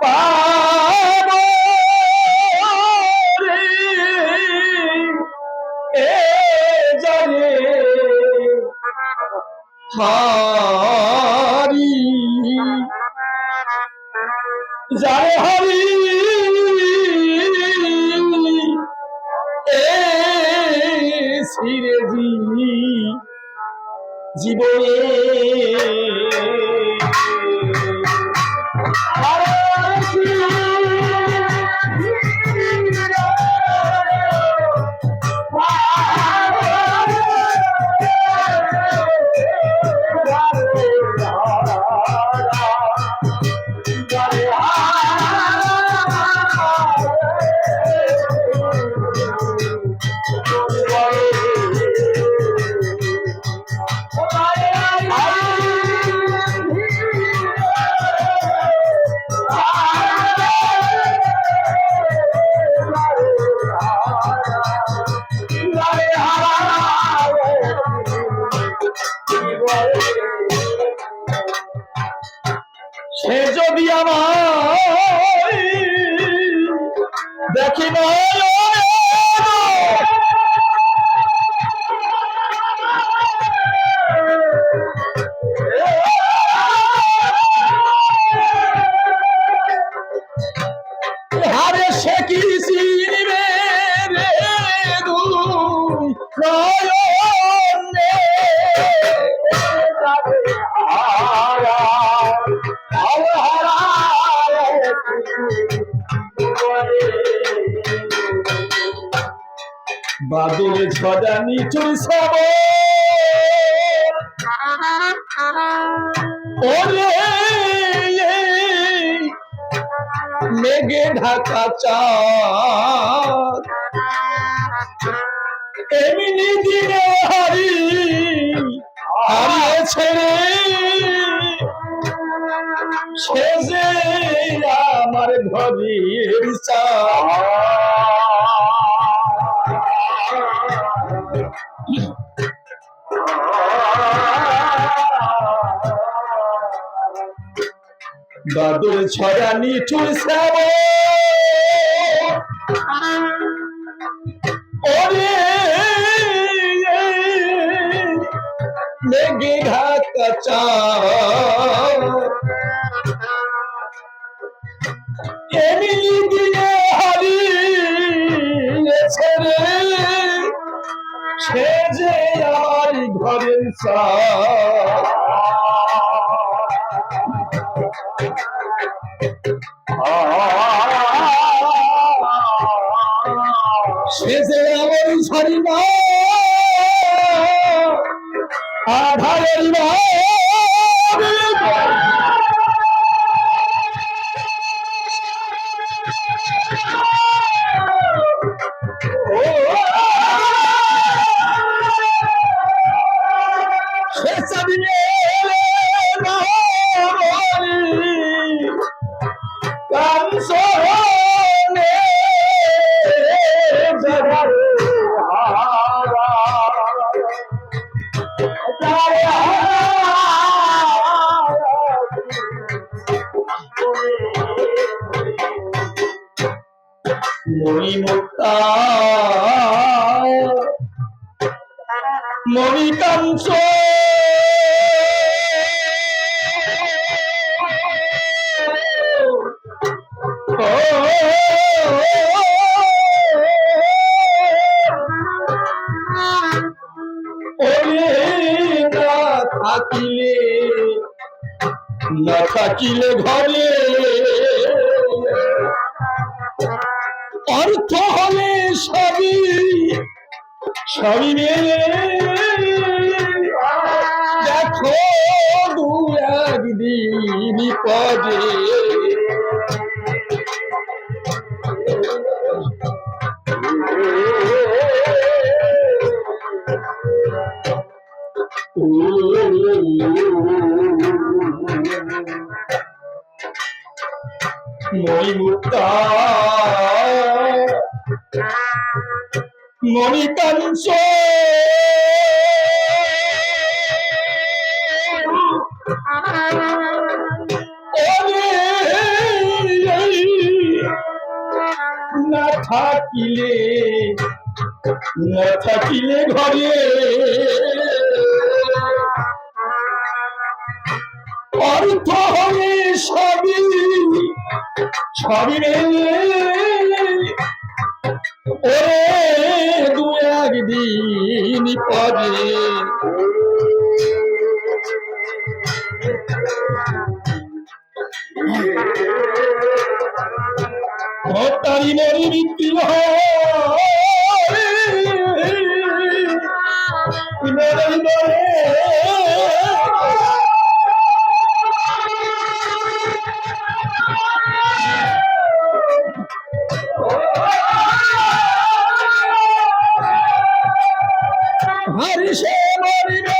পাবো রে এ জানে হারি জানে হারি এ সিরেজি জীবনে সে যদি আমায় দেখি হারে সে কি চিনিবে রে দুই নয়নে বাদলে ঝড়া নিচুর সব ওরে মেঘে ঢাকা চাঁদ এমনি দিনে হারি হারিয়েছে রে সে যে আমার ঘরের চাঁদ বাদল ছড়া নিঠুর শ্যাম ওরে মেঘে ঢাকা চাঁদ এমনি দিনে হারিয়েছে রে সে যে আমার ঘরের চাঁদ সে যে আমার ছাড়ি না আধারের সে চাবিনে মণিমুক্তা মণিকাঞ্চ থাকিলে না থাকিলে ঘরে অর্থ হলে সবই সবই দেখো দু একদিন পরে মণিমুক্তা মণিকাঞ্চ থাকিলে না থাকিলে ঘরে অর্থ হলে সবই সবই মেলে ওরে দু একদিন পরে তারি মরি বিক্রি হরি সে মরিবে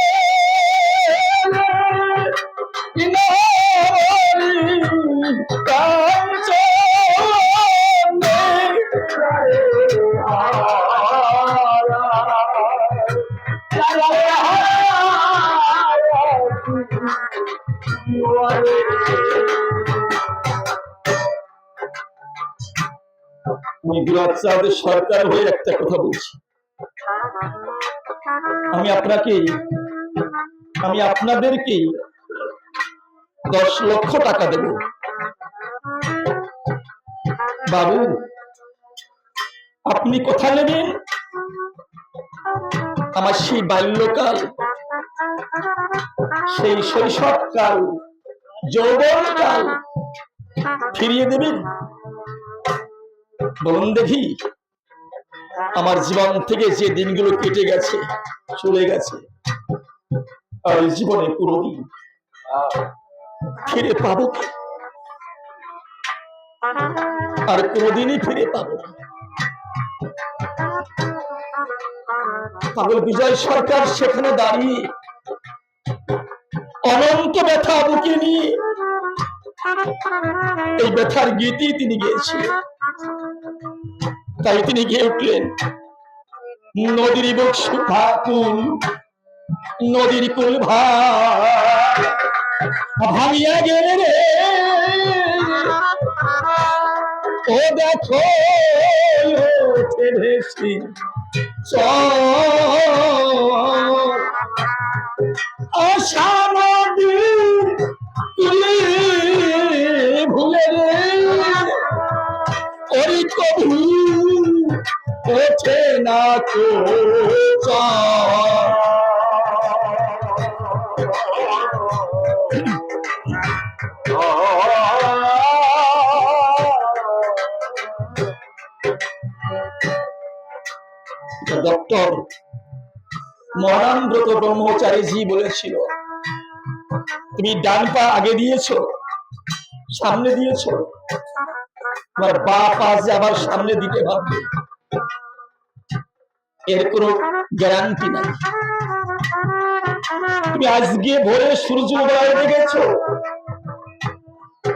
সরকার হয়ে একটা কথা বলছি, আমি আপনাদেরকে 10 লক্ষ টাকা দেব। বাবু আপনি কোথায় নেবেন? আমার সেই বাল্যকাল, সেই শৈশবকাল, যৌবনকাল ফিরিয়ে দেবেন? বলুন দেখি, আমার জীবন থেকে যে দিনগুলো কেটে গেছে, চলে গেছে, আর জীবনে কোনোদিন ফিরে পাবো আর কোনোদিনই ফিরে পাবো না। পাগল বিজয় সরকার সেখানে দাঁড়িয়ে অনন্ত ব্যথা বুকে নিয়ে এই ব্যথার গীতি তিনি গেয়েছিলেন। তাই তিনি গিয়ে উঠলেন, নদীর বুক শুখা কুল, নদীর কুল ভাঙিয়া গেলে রে, ও দেখো ওঠে ভেসে আশা নদীর কুলে ভুলে রে, ওই কবু ওঠে না তো ডক্টর মহানব্রত ব্রহ্মচারীজি বলেছিল, তুমি ডান পা আগে দিয়েছো, সামনে দিয়েছো, তোমার বা পা যে আবার সামনে দিতে ভাববে, এর কোনো গ্যারান্টি নাই। তুমি আজকে ভোরে সূর্য উদয় দেখেছো,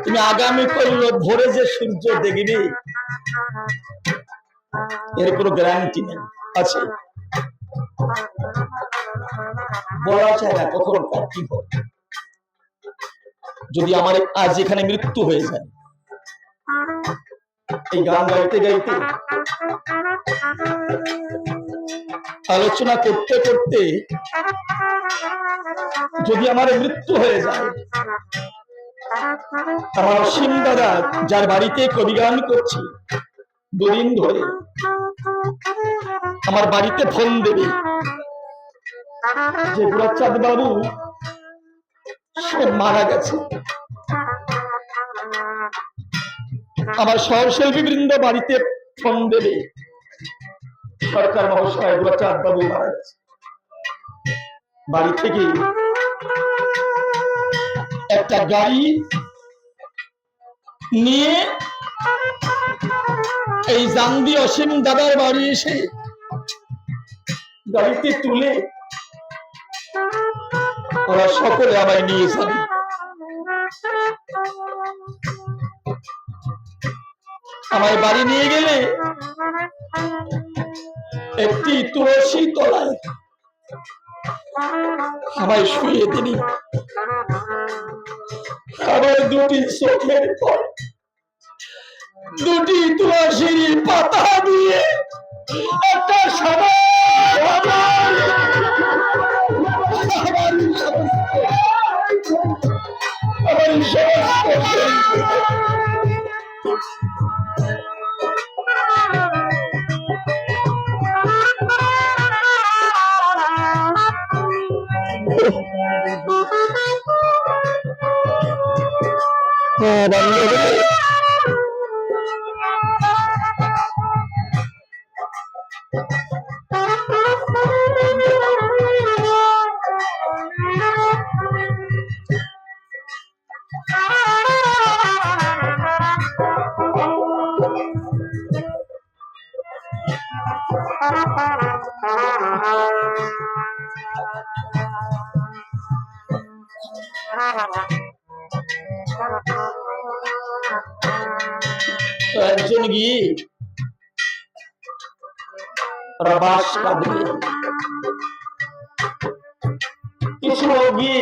তুমি আগামী করলো ভোরে যে সূর্য দেখবে, এর কোনো গ্যারান্টি নেই। আছে বলা যায় না কখন কার কি হবে। যদি আমার আজ এখানে মৃত্যু হয়ে যায়, এই গান গাইতে গাইতে আলোচনা করতে করতে যদি আমার মৃত্যু হয়ে যায়, আমার অসীম দাদা যার বাড়িতে কবি গান করছি 2 দিন ধরে, আমার বাড়িতে ফোন দেবে যে গুরাচাঁদ বাবু সে মারা গেছে। আমার সহশিল্পী বৃন্দ বাড়িতে ফোন দেবে, সরকার মহাশয় গুরাচাঁদ বাবু মারা গেছে। বাড়ি থেকে একটা গাড়ি নিয়ে এই জান্দি অসীম দাদার বাড়ি এসে গাড়িতে তুলে ওরা সকলে আমায় নিয়ে যাবে। আমায় বাড়ি নিয়ে গেলে একটি তুলসী তলায় আমায় শুয়ে দিবি, আমার 2টি চোখের পর দুটি তুলসীর পাতা দিয়ে একটা সাদা একজন গিয়ে বাঁশ কাঁদবে, কিছু গিয়ে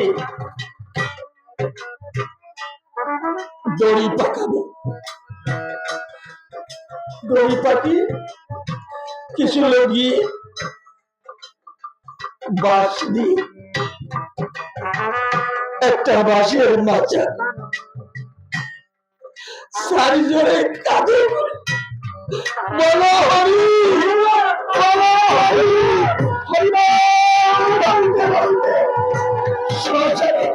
দড়ি পাকাবে, দড়ি পাকি কিছু লোক গিয়ে বাঁশ দিয়ে একটা বাঁশের মাচা চারিজনে কাঁদে, বলো হরি বলো হরি, হরি বলতে বলতে শ্মশানে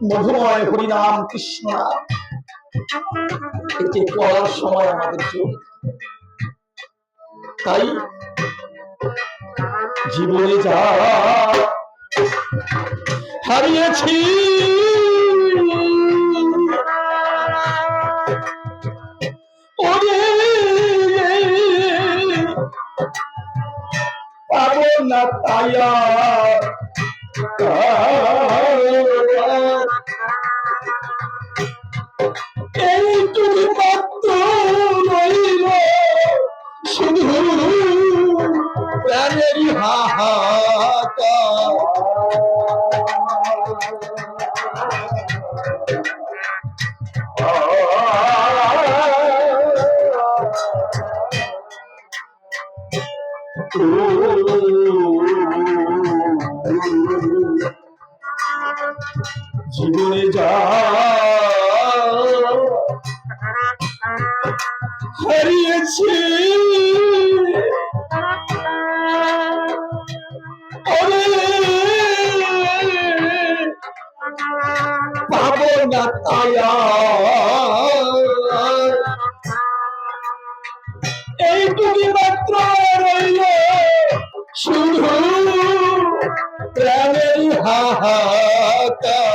মধুময় হরিনাম কৃষ্ণ নাম এটি পড়ার সময় আমাদের চোখ, তাই জীবনে যা হারিয়েছি পাবো না তাইয়া এইটুকু মাত্র রইল শুধু প্রাণেরই হাহাকার। জীবনে যা হারিয়েছি পাবো না তায়া, এইটুকু মাত্র রইল শুধু প্রাণের হাহাকার।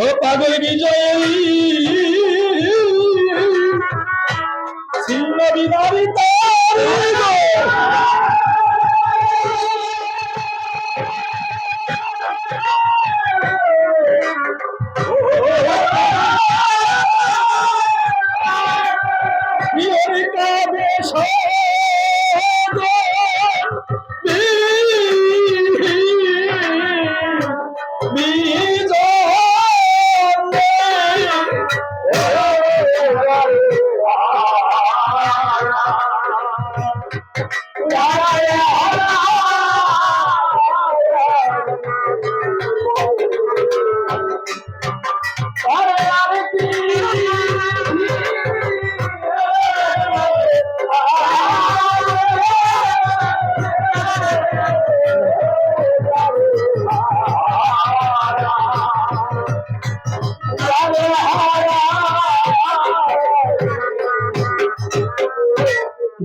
ও পাগল বিজয়ী ছিন্ন বিনারী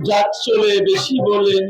যাক চলে বেশি বলেন